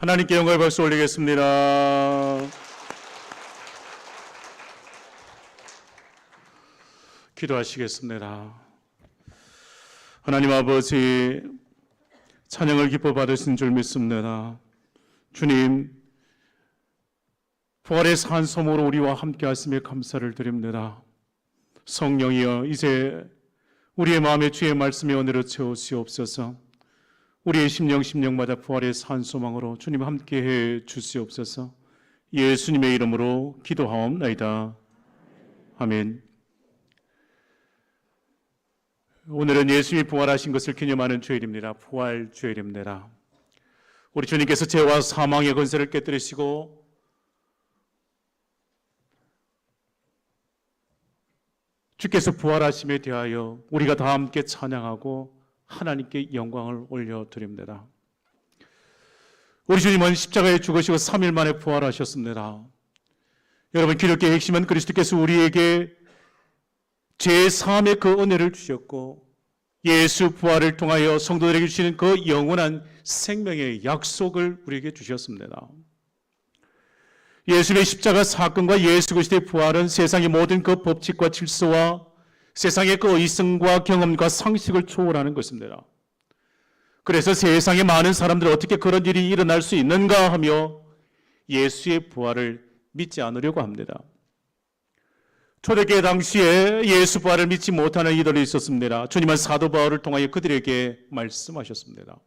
하나님께 영광의 박수 올리겠습니다. 기도하시겠습니다. 하나님 아버지, 찬양을 기뻐 받으신 줄 믿습니다. 주님, 부활의 산소모로 우리와 함께 하심에 감사를 드립니다. 성령이여, 이제 우리의 마음에 주의 말씀의 은혜로 채우시옵소서. 우리의 심령마다 부활의 산소망으로 주님 함께해 주시옵소서. 예수님의 이름으로 기도하옵나이다. 아멘. 오늘은 예수님이 부활하신 것을 기념하는 주일입니다. 부활 주일입니다. 우리 주님께서 죄와 사망의 권세를 깨뜨리시고 주께서 부활하심에 대하여 우리가 다 함께 찬양하고 하나님께 영광을 올려드립니다. 우리 주님은 십자가에 죽으시고 3일 만에 부활하셨습니다. 여러분, 기독교의 핵심은 그리스도께서 우리에게 제3의 그 은혜를 주셨고 예수 부활을 통하여 성도들에게 주시는 그 영원한 생명의 약속을 우리에게 주셨습니다. 예수의 십자가 사건과 예수 그리스도의 부활은 세상의 모든 그 법칙과 질서와 세상의 그 의성과 경험과 상식을 초월하는 것입니다. 그래서 세상의 많은 사람들은 어떻게 그런 일이 일어날 수 있는가 하며 예수의 부활을 믿지 않으려고 합니다. 초대교회 당시에 예수 부활을 믿지 못하는 이들이 있었습니다. 주님은 사도 바울을 통하여 그들에게 말씀하셨습니다.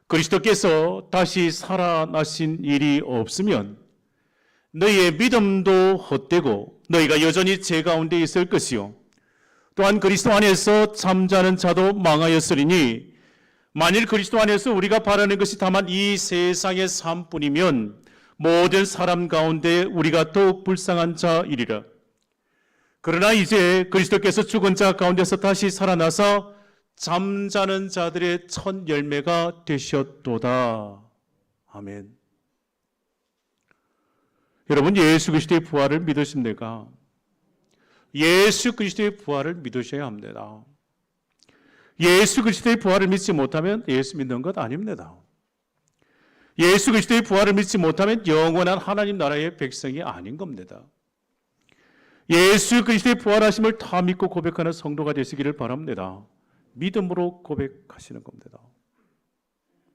그리스도께서 다시 살아나신 일이 없으면 너희의 믿음도 헛되고 너희가 여전히 죄 가운데 있을 것이요 또한 그리스도 안에서 잠자는 자도 망하였으리니 만일 그리스도 안에서 우리가 바라는 것이 다만 이 세상의 삶뿐이면 모든 사람 가운데 우리가 더욱 불쌍한 자이리라. 그러나 이제 그리스도께서 죽은 자 가운데서 다시 살아나서 잠자는 자들의 첫 열매가 되셨도다. 아멘. 여러분, 예수 그리스도의 부활을 믿으십니까? 예수 그리스도의 부활을 믿으셔야 합니다. 예수 그리스도의 부활을 믿지 못하면 예수 믿는 것 아닙니다. 예수 그리스도의 부활을 믿지 못하면 영원한 하나님 나라의 백성이 아닌 겁니다. 예수 그리스도의 부활하심을 다 믿고 고백하는 성도가 되시기를 바랍니다. 믿음으로 고백하시는 겁니다.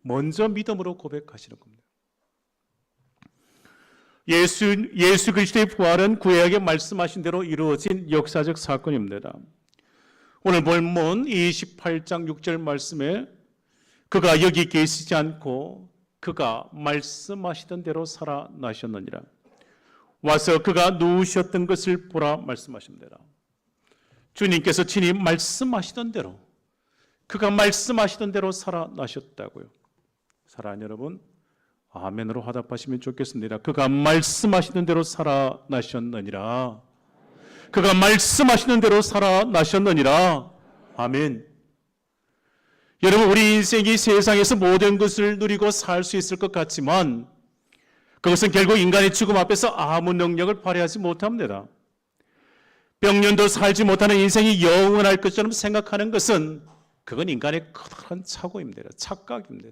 먼저 믿음으로 고백하시는 겁니다. 예수 그리스도의 부활은 구약에 말씀하신 대로 이루어진 역사적 사건입니다. 오늘 본문 28장 6절 말씀에 그가 여기 계시지 않고 그가 말씀하시던 대로 살아나셨느니라. 와서 그가 누우셨던 것을 보라 말씀하십니다. 주님께서 친히 말씀하시던 대로, 그가 말씀하시던 대로 살아나셨다고요. 사랑하는 여러분, 아멘으로 화답하시면 좋겠습니다. 그가 말씀하시는 대로 살아나셨느니라. 그가 말씀하시는 대로 살아나셨느니라. 아멘. 여러분, 우리 인생이 세상에서 모든 것을 누리고 살 수 있을 것 같지만 그것은 결국 인간의 죽음 앞에서 아무 능력을 발휘하지 못합니다. 백년도 살지 못하는 인생이 영원할 것처럼 생각하는 것은 그건 인간의 커다란 착오입니다. 착각입니다.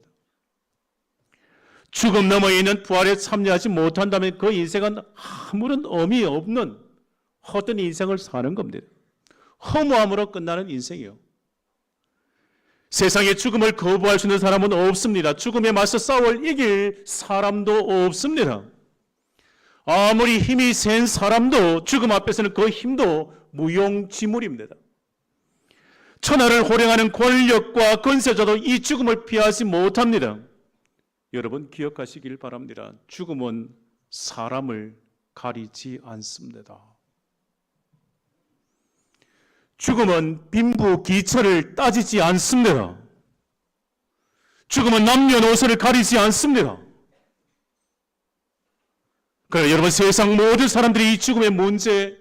죽음 너머에 있는 부활에 참여하지 못한다면 그 인생은 아무런 의미 없는 헛된 인생을 사는 겁니다. 허무함으로 끝나는 인생이요. 세상에 죽음을 거부할 수 있는 사람은 없습니다. 죽음에 맞서 싸울 이길 사람도 없습니다. 아무리 힘이 센 사람도 죽음 앞에서는 그 힘도 무용지물입니다. 천하를 호령하는 권력과 권세자도 이 죽음을 피하지 못합니다. 여러분, 기억하시길 바랍니다. 죽음은 사람을 가리지 않습니다. 죽음은 빈부 기처를 따지지 않습니다. 죽음은 남녀노소를 가리지 않습니다. 그러나 여러분, 세상 모든 사람들이 이 죽음의 문제,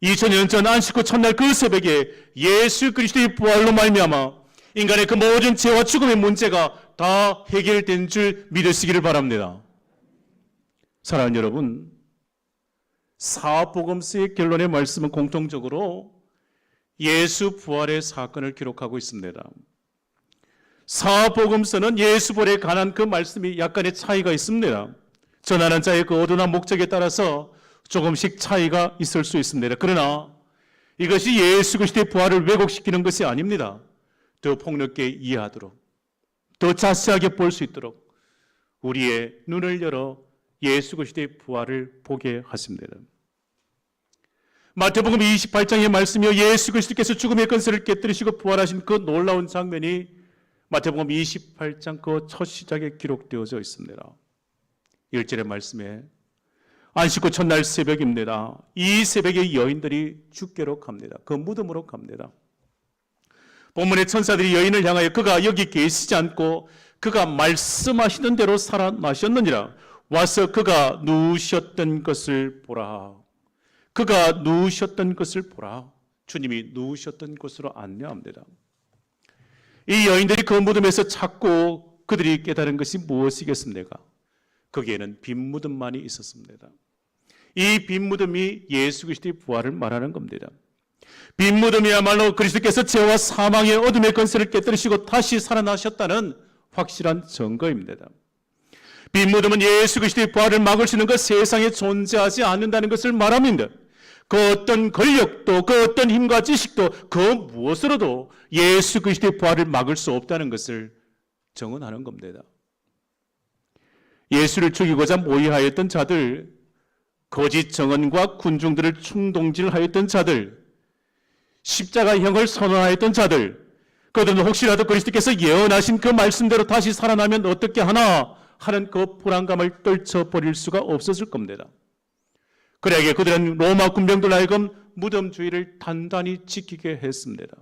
2000년 전 안식 후 첫날 그 새벽에 예수 그리스도의 부활로 말미암아 인간의 그 모든 죄와 죽음의 문제가 다 해결된 줄 믿으시기를 바랍니다. 사랑하는 여러분, 사복음서의 결론의 말씀은 공통적으로 예수 부활의 사건을 기록하고 있습니다. 사복음서는 예수벌에 관한 그 말씀이 약간의 차이가 있습니다. 전하는 자의 그 어두나 목적에 따라서 조금씩 차이가 있을 수 있습니다. 그러나 이것이 예수 그리스도의 부활을 왜곡시키는 것이 아닙니다. 더 폭넓게 이해하도록, 더 자세하게 볼 수 있도록 우리의 눈을 열어 예수 그리스도의 부활을 보게 하십니다. 마태복음 28장의 말씀이요, 예수 그리스도께서 죽음의 권세를 깨뜨리시고 부활하신 그 놀라운 장면이 마태복음 28장 그 첫 시작에 기록되어져 있습니다. 1절의 말씀에 안식 후 첫날 새벽입니다. 이 새벽에 여인들이 죽게로 갑니다. 그 무덤으로 갑니다. 본문의 천사들이 여인을 향하여 그가 여기 계시지 않고 그가 말씀하시는 대로 살아나셨느니라. 와서 그가 누우셨던 것을 보라. 그가 누우셨던 것을 보라. 주님이 누우셨던 곳으로 안내합니다. 이 여인들이 그 무덤에서 찾고 그들이 깨달은 것이 무엇이겠습니까? 거기에는 빈 무덤만이 있었습니다. 이 빈 무덤이 예수 그리스도의 부활을 말하는 겁니다. 빈 무덤이야말로 그리스도께서 죄와 사망의 어둠의 권세를 깨뜨리시고 다시 살아나셨다는 확실한 증거입니다. 빈 무덤은 예수 그리스도의 부활을 막을 수 있는 그 세상에 존재하지 않는다는 것을 말합니다. 그 어떤 권력도, 그 어떤 힘과 지식도, 그 무엇으로도 예수 그리스도의 부활을 막을 수 없다는 것을 증언하는 겁니다. 예수를 죽이고자 모의하였던 자들, 거짓 정언과 군중들을 충동질하였던 자들, 십자가형을 선언하였던 자들, 그들은 혹시라도 그리스도께서 예언하신 그 말씀대로 다시 살아나면 어떻게 하나 하는 그 불안감을 떨쳐버릴 수가 없었을 겁니다. 그러기에 그들은 로마 군병들 하여금 무덤 주의를 단단히 지키게 했습니다.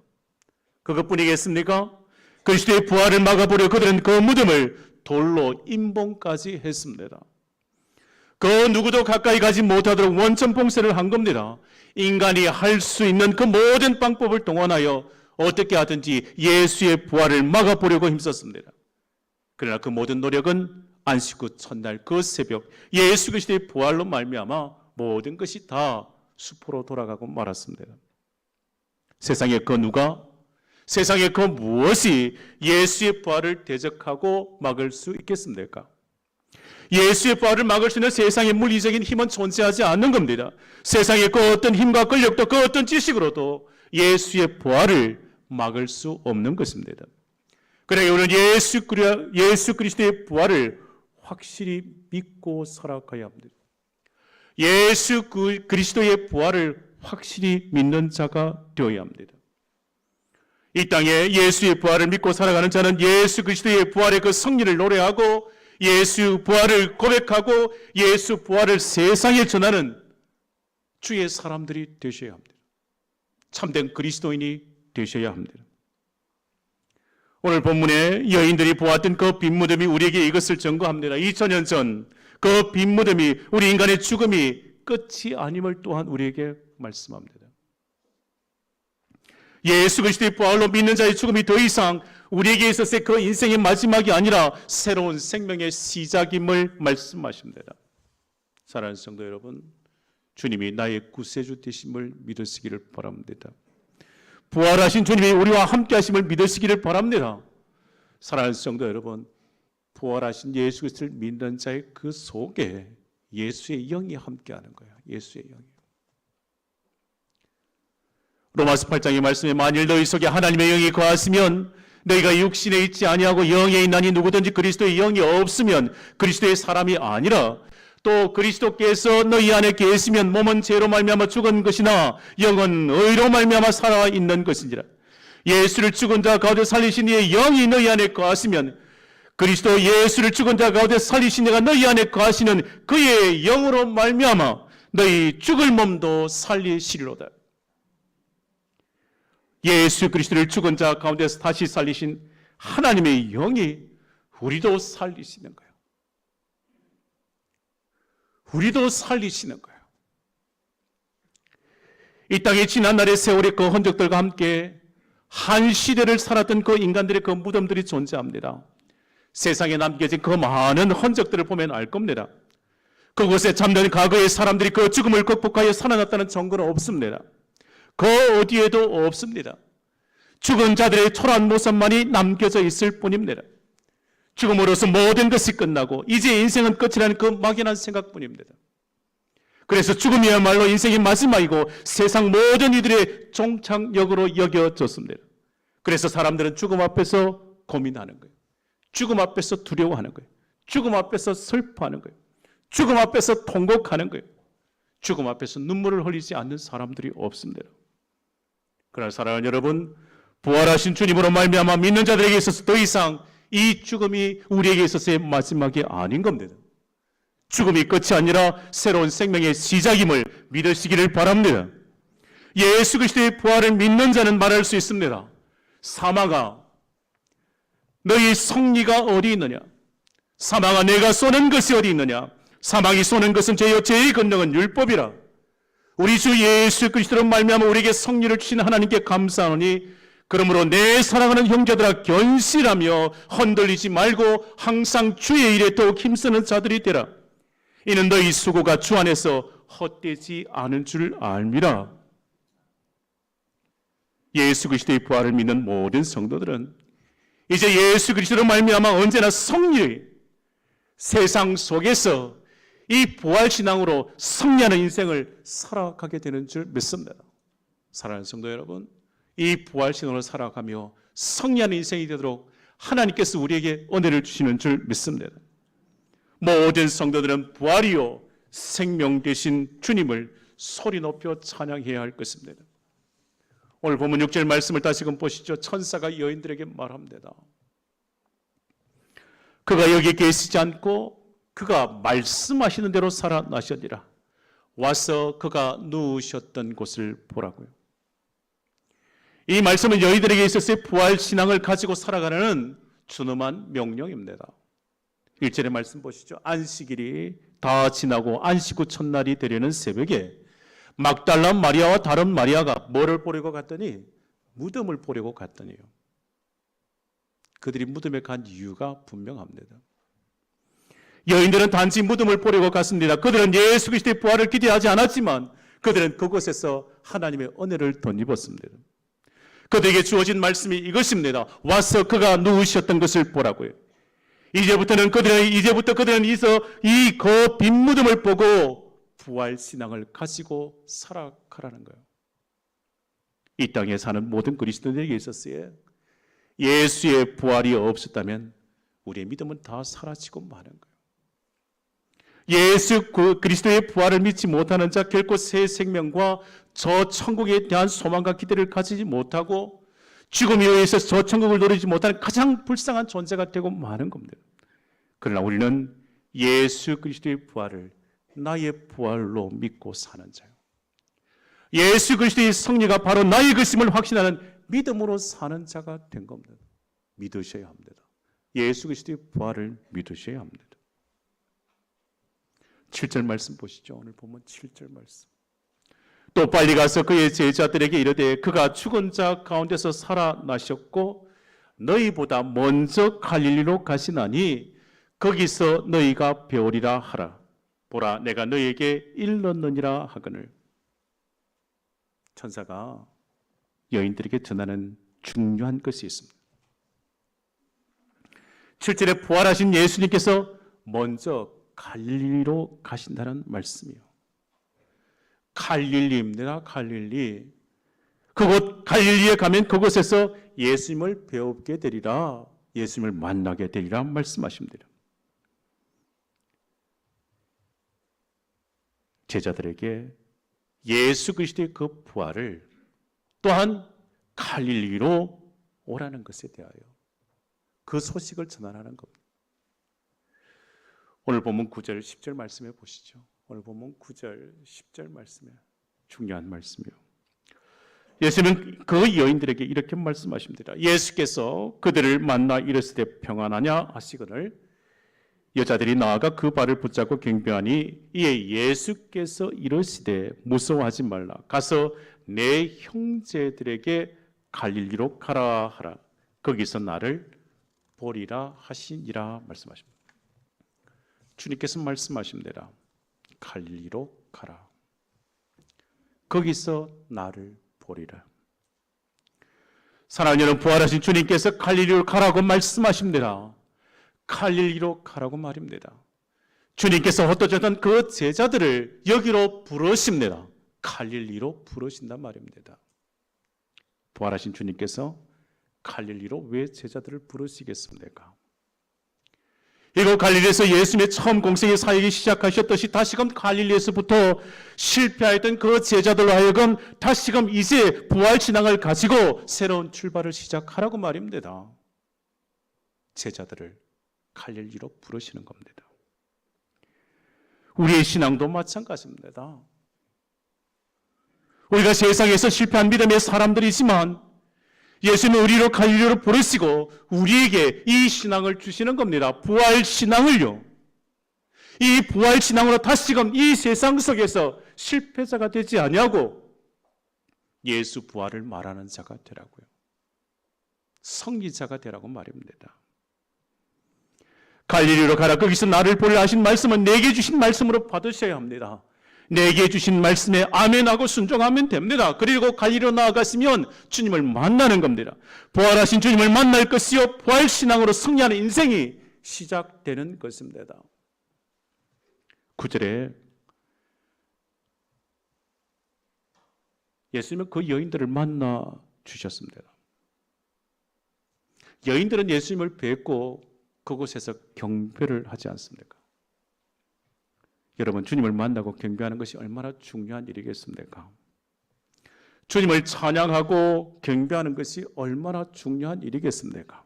그것뿐이겠습니까? 그리스도의 부활을 막아보려 그들은 그 무덤을 돌로 임봉까지 했습니다. 그 누구도 가까이 가지 못하도록 원천 봉쇄를 한 겁니다. 인간이 할 수 있는 그 모든 방법을 동원하여 어떻게 하든지 예수의 부활을 막아보려고 힘썼습니다. 그러나 그 모든 노력은 안식 후 첫날 그 새벽 예수 그리스도의 부활로 말미암아 모든 것이 다 수포로 돌아가고 말았습니다. 세상에 그 누가, 세상에 그 무엇이 예수의 부활을 대적하고 막을 수 있겠습니까? 예수의 부활을 막을 수 있는 세상의 물리적인 힘은 존재하지 않는 겁니다. 세상의 그 어떤 힘과 권력도 그 어떤 지식으로도 예수의 부활을 막을 수 없는 것입니다. 그러니 우리는 예수 그리스도의 부활을 확실히 믿고 살아가야 합니다. 예수 그리스도의 부활을 확실히 믿는 자가 되어야 합니다. 이 땅에 예수의 부활을 믿고 살아가는 자는 예수 그리스도의 부활의 그 성리를 노래하고 예수 부활을 고백하고 예수 부활을 세상에 전하는 주의 사람들이 되셔야 합니다. 참된 그리스도인이 되셔야 합니다. 오늘 본문에 여인들이 보았던 그 빈 무덤이 우리에게 이것을 증거합니다. 2000년 전 그 빈 무덤이 우리 인간의 죽음이 끝이 아님을 또한 우리에게 말씀합니다. 예수 그리스도의 부활로 믿는 자의 죽음이 더 이상 우리에게 있어서의 그 인생의 마지막이 아니라 새로운 생명의 시작임을 말씀하십니다. 사랑하는 성도 여러분, 주님이 나의 구세주 되심을 믿으시기를 바랍니다. 부활하신 주님이 우리와 함께 하심을 믿으시기를 바랍니다. 사랑하는 성도 여러분, 부활하신 예수 그리스도를 믿는 자의 그 속에 예수의 영이 함께하는 거예요. 예수의 영이. 로마서 8장의 말씀에 만일 너희 속에 하나님의 영이 거하시면 너희가 육신에 있지 아니하고 영에 있나니 누구든지 그리스도의 영이 없으면 그리스도의 사람이 아니라 또 그리스도께서 너희 안에 계시면 몸은 죄로 말미암아 죽은 것이나 영은 의로 말미암아 살아 있는 것이니라. 예수를 죽은 자 가운데 살리신 이의 영이 너희 안에 거하시면 그리스도 예수를 죽은 자 가운데 살리신 이가 너희 안에 거하시는 그의 영으로 말미암아 너희 죽을 몸도 살리시리로다. 예수 그리스도를 죽은 자 가운데서 다시 살리신 하나님의 영이 우리도 살리시는 거예요. 우리도 살리시는 거예요. 이 땅의 지난날의 세월의 그 흔적들과 함께 한 시대를 살았던 그 인간들의 그 무덤들이 존재합니다. 세상에 남겨진 그 많은 흔적들을 보면 알 겁니다. 그곳에 잠든 과거의 사람들이 그 죽음을 극복하여 살아났다는 증거는 없습니다. 그 어디에도 없습니다. 죽은 자들의 초라한 모습만이 남겨져 있을 뿐입니다. 죽음으로써 모든 것이 끝나고 이제 인생은 끝이라는 그 막연한 생각뿐입니다. 그래서 죽음이야말로 인생의 마지막이고 세상 모든 이들의 종착역으로 여겨졌습니다. 그래서 사람들은 죽음 앞에서 고민하는 거예요. 죽음 앞에서 두려워하는 거예요. 죽음 앞에서 슬퍼하는 거예요. 죽음 앞에서 통곡하는 거예요. 죽음 앞에서 눈물을 흘리지 않는 사람들이 없습니다. 그러나 사랑하는 여러분, 부활하신 주님으로 말미암아 믿는 자들에게 있어서 더 이상 이 죽음이 우리에게 있어서의 마지막이 아닌 겁니다. 죽음이 끝이 아니라 새로운 생명의 시작임을 믿으시기를 바랍니다. 예수 그리스도의 부활을 믿는 자는 말할 수 있습니다. 사망아, 너희 승리가 어디 있느냐? 사망아, 내가 쏘는 것이 어디 있느냐? 사망이 쏘는 것은 죄요, 죄의 권능은 율법이라. 우리 주 예수 그리스도로 말미암아 우리에게 승리를 주신 하나님께 감사하노니, 그러므로 내 사랑하는 형제들아 견실하며 흔들리지 말고 항상 주의 일에 더욱 힘쓰는 자들이 되라. 이는 너희 수고가 주 안에서 헛되지 않은 줄 알미라. 예수 그리스도의 부활을 믿는 모든 성도들은 이제 예수 그리스도로 말미암아 언제나 승리의 세상 속에서 이 부활신앙으로 승리하는 인생을 살아가게 되는 줄 믿습니다. 사랑하는 성도 여러분, 이 부활신앙으로 살아가며 승리하는 인생이 되도록 하나님께서 우리에게 은혜를 주시는 줄 믿습니다. 모든 성도들은 부활이요 생명 되신 주님을 소리 높여 찬양해야 할 것입니다. 오늘 본문 6절 말씀을 다시금 보시죠. 천사가 여인들에게 말합니다. 그가 여기 계시지 않고 그가 말씀하시는 대로 살아나셨니라. 와서 그가 누우셨던 곳을 보라고요. 이 말씀은 여인들에게 있어서의 부활신앙을 가지고 살아가는 준엄한 명령입니다. 1절의 말씀 보시죠. 안식일이 다 지나고 안식 후 첫날이 되려는 새벽에 막달라 마리아와 다른 마리아가 뭐를 보려고 갔더니 무덤을 보려고 갔더니요. 그들이 무덤에 간 이유가 분명합니다. 여인들은 단지 무덤을 보려고 갔습니다. 그들은 예수 그리스도의 부활을 기대하지 않았지만 그들은 그곳에서 하나님의 은혜를 덧입었습니다. 그들에게 주어진 말씀이 이것입니다. 와서 그가 누우셨던 것을 보라고요. 이제부터 그들은 이 빈 무덤을 보고 부활 신앙을 가지고 살아가라는 거예요. 이 땅에 사는 모든 그리스도인에게 있었어요. 예수의 부활이 없었다면 우리의 믿음은 다 사라지고 마는 거예요. 예수 그리스도의 부활을 믿지 못하는 자 결코 새 생명과 저 천국에 대한 소망과 기대를 가지지 못하고 죽음에 의해서 저 천국을 누리지 못하는 가장 불쌍한 존재가 되고 마는 겁니다. 그러나 우리는 예수 그리스도의 부활을 나의 부활로 믿고 사는 자요. 예수 그리스도의 승리가 바로 나의 것임을 확신하는 믿음으로 사는 자가 된 겁니다. 믿으셔야 합니다. 예수 그리스도의 부활을 믿으셔야 합니다. 7절 말씀 보시죠. 오늘 보면 7절 말씀. 또 빨리 가서 그의 제자들에게 이르되 그가 죽은 자 가운데서 살아나셨고 너희보다 먼저 갈릴리로 가시나니 거기서 너희가 배우리라 하라. 보라 내가 너희에게 일렀느니라 하거늘. 천사가 여인들에게 전하는 중요한 것이 있습니다. 7절에 부활하신 예수님께서 먼저 갈릴리로 가신다는 말씀이요. 갈릴리입니다. 갈릴리. 그곳 갈릴리에 가면 그곳에서 예수님을 배우게 되리라. 예수님을 만나게 되리라 말씀하십니다. 제자들에게 예수 그리스도의 그 부활을 또한 갈릴리로 오라는 것에 대하여 그 소식을 전하라는 겁니다. 오늘 본문 9절, 10절 말씀해 보시죠. 오늘 본문 9절, 10절 말씀에 중요한 말씀이요. 예수님은 그 여인들에게 이렇게 말씀하십니다. 예수께서 그들을 만나 이르시되 평안하냐 하시거늘 여자들이 나아가 그 발을 붙잡고 경배하니 이에 예수께서 이르시되 무서워하지 말라. 가서 내 형제들에게 갈릴리로 가라 하라. 거기서 나를 보리라 하시니라 말씀하십니다. 주님께서 말씀하십니다. 갈릴리로 가라. 거기서 나를 보리라. 사랑하는 여러분, 부활하신 주님께서 갈릴리로 가라고 말씀하십니다. 갈릴리로 가라고 말입니다. 주님께서 흩어졌던 그 제자들을 여기로 부르십니다. 갈릴리로 부르신단 말입니다. 부활하신 주님께서 갈릴리로 왜 제자들을 부르시겠습니까? 이곳 갈릴리에서 예수님의 처음 공생의 사역이 시작하셨듯이 다시금 갈릴리에서부터 실패했던 그 제자들로 하여금 다시금 이제 부활 신앙을 가지고 새로운 출발을 시작하라고 말입니다. 제자들을 갈릴리로 부르시는 겁니다. 우리의 신앙도 마찬가지입니다. 우리가 세상에서 실패한 믿음의 사람들이지만 예수님은 우리로 갈릴리로 부르시고 우리에게 이 신앙을 주시는 겁니다. 부활 신앙을요. 이 부활 신앙으로 다시금 이 세상 속에서 실패자가 되지 아니하고 예수 부활을 말하는 자가 되라고요. 성리자가 되라고 말입니다. 갈릴리로 가라. 거기서 나를 보려 하신 말씀은 내게 주신 말씀으로 받으셔야 합니다. 내게 주신 말씀에 아멘하고 순종하면 됩니다. 그리고 갈릴리로 나아갔으면 주님을 만나는 겁니다. 부활하신 주님을 만날 것이요 부활신앙으로 승리하는 인생이 시작되는 것입니다. 9절에 예수님은 그 여인들을 만나 주셨습니다. 여인들은 예수님을 뵙고 그곳에서 경배를 하지 않습니까? 여러분, 주님을 만나고 경배하는 것이 얼마나 중요한 일이겠습니까? 주님을 찬양하고 경배하는 것이 얼마나 중요한 일이겠습니까?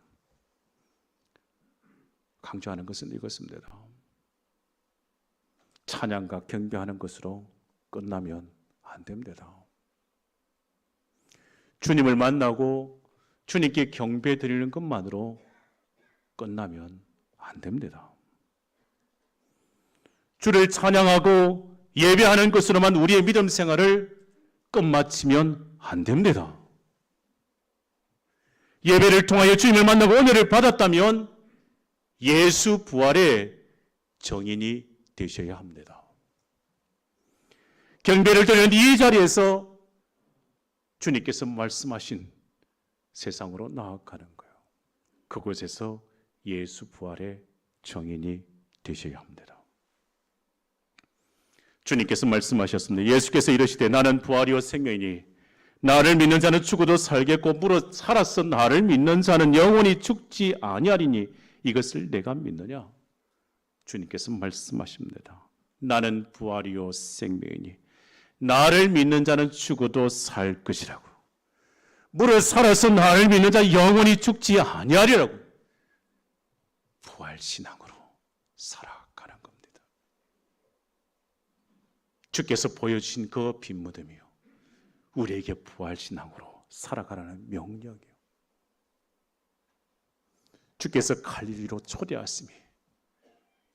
강조하는 것은 이것입니다. 찬양과 경배하는 것으로 끝나면 안 됩니다. 주님을 만나고 주님께 경배 드리는 것만으로 끝나면 안 됩니다. 주를 찬양하고 예배하는 것으로만 우리의 믿음 생활을 끝마치면 안 됩니다. 예배를 통하여 주님을 만나고 은혜를 받았다면 예수 부활의 정인이 되셔야 합니다. 경배를 드리는 이 자리에서 주님께서 말씀하신 세상으로 나아가는 거예요. 그곳에서 예수 부활의 정인이 되셔야 합니다. 주님께서 말씀하셨습니다. 예수께서 이르시되 나는 부활이요 생명이니 나를 믿는 자는 죽어도 살겠고 무릇 살아서 나를 믿는 자는 영원히 죽지 아니하리니 이것을 내가 믿느냐? 주님께서 말씀하십니다. 나는 부활이요 생명이니 나를 믿는 자는 죽어도 살 것이라고. 무릇 살아서 나를 믿는 자 영원히 죽지 아니하리라고. 부활신앙으로 살아가는 겁니다. 주께서 보여주신 그 빈무덤이요, 우리에게 부활신앙으로 살아가라는 명령이요, 주께서 갈릴리로 초대하심이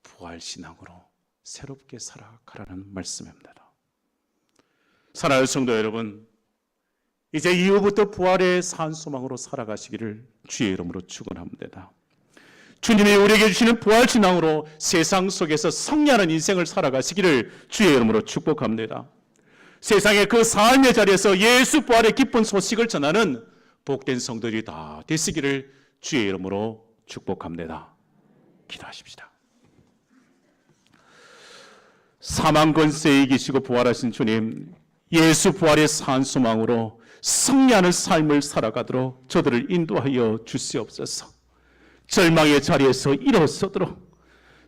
부활신앙으로 새롭게 살아가라는 말씀입니다. 사랑하는 성도 여러분, 이제 이후부터 부활의 산소망으로 살아가시기를 주의 이름으로 축원합니다. 주님이 우리에게 주시는 부활신앙으로 세상 속에서 승리하는 인생을 살아가시기를 주의 이름으로 축복합니다. 세상의 그 삶의 자리에서 예수 부활의 기쁜 소식을 전하는 복된 성도들이 다 되시기를 주의 이름으로 축복합니다. 기도하십시다. 사망 권세에 이기시고 부활하신 주님, 예수 부활의 산소망으로 승리하는 삶을 살아가도록 저들을 인도하여 주시옵소서. 절망의 자리에서 일어서도록,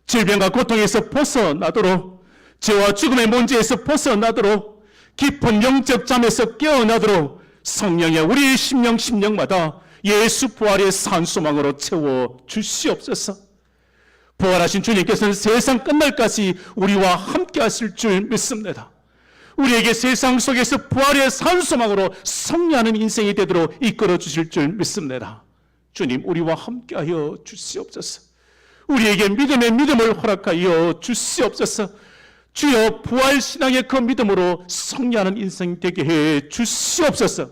질병과 고통에서 벗어나도록, 죄와 죽음의 문제에서 벗어나도록, 깊은 영적 잠에서 깨어나도록 성령의 우리 심령마다 예수 부활의 산소망으로 채워 주시옵소서. 부활하신 주님께서는 세상 끝날까지 우리와 함께 하실 줄 믿습니다. 우리에게 세상 속에서 부활의 산소망으로 승리하는 인생이 되도록 이끌어 주실 줄 믿습니다. 주님, 우리와 함께하여 주시옵소서. 우리에게 믿음의 믿음을 허락하여 주시옵소서. 주여, 부활신앙의 그 믿음으로 승리하는 인생 되게 해 주시옵소서.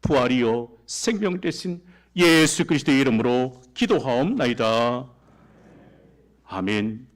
부활이요 생명 되신 예수 그리스도의 이름으로 기도하옵나이다. 아멘.